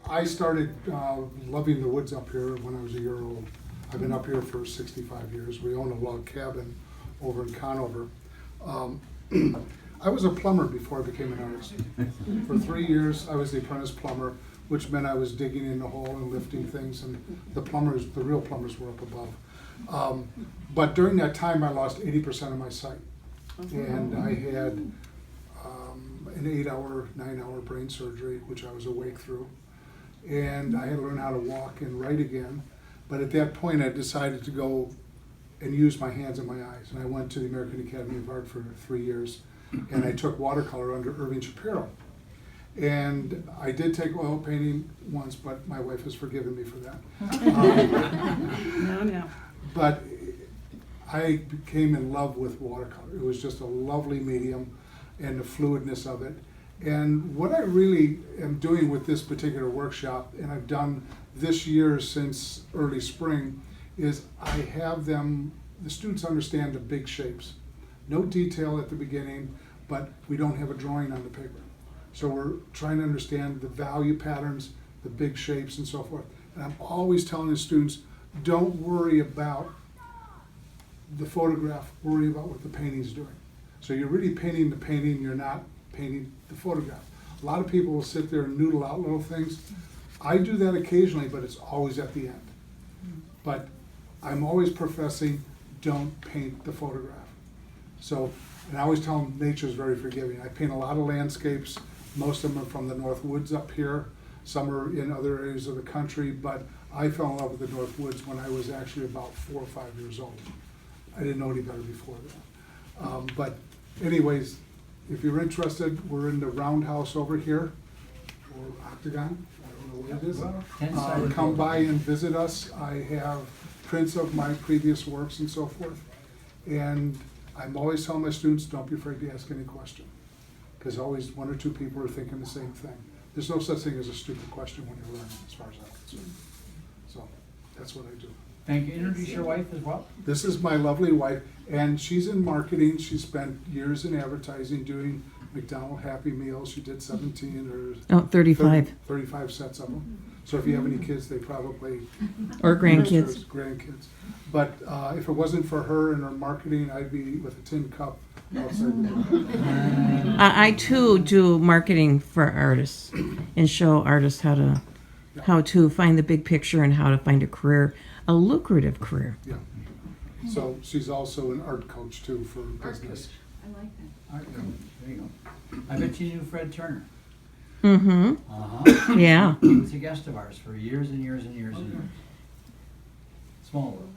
I started loving the woods up here when I was a year old. I've been up here for 65 years. We own a log cabin over in Conover. I was a plumber before I became an artist. For 3 years, I was the apprentice plumber, which meant I was digging in the hole and lifting things, and the real plumbers were up above. But during that time, I lost 80% of my sight. And I had an 8-hour, 9-hour brain surgery, which I was awake through. And I had to learn how to walk and write again. But at that point, I decided to go and use my hands and my eyes. And I went to the American Academy of Art for 3 years, and I took watercolor under Irving Shapiro. And I did take oil painting once, but my wife has forgiven me for that. No. But I became in love with watercolor. It was just a lovely medium, and the fluidness of it. And what I really am doing with this particular workshop, and I've done this year since early spring, is I have the students understand the big shapes. No detail at the beginning, but we don't have a drawing on the paper. So we're trying to understand the value patterns, the big shapes and so forth. And I'm always telling the students, don't worry about the photograph, worry about what the painting's doing. So you're really painting the painting, you're not painting the photograph. A lot of people will sit there and noodle out little things. I do that occasionally, but it's always at the end. But I'm always professing, don't paint the photograph. So, and I always tell them nature's very forgiving. I paint a lot of landscapes. Most of them are from the North Woods up here. Some are in other areas of the country, but I fell in love with the North Woods when I was actually about 4 or 5 years old. I didn't know any better before that. But anyways, if you're interested, we're in the roundhouse over here, or octagon, I don't know what it is. Come by and visit us. I have prints of my previous works and so forth. And I'm always telling my students, don't be afraid to ask any question, because always 1 or 2 people are thinking the same thing. There's no such thing as a stupid question when you're learning, as far as I'm concerned. So that's what I do. Thank you. Introduce your wife as well. This is my lovely wife, and she's in marketing. She spent years in advertising doing McDonald's Happy Meals. She did 17 or 35. 35 sets of them. So if you have any kids, they probably... Or grandkids. Grandkids. But if it wasn't for her and her marketing, I'd be with a tin cup outside the door. I too do marketing for artists and show artists how to find the big picture and how to find a career, a lucrative career. Yeah. So she's also an art coach too for business. I like that. Art coach. There you go. I bet you knew Fred Turner. Mm-hmm. Yeah. He was a guest of ours for years and years and years and years. Small world.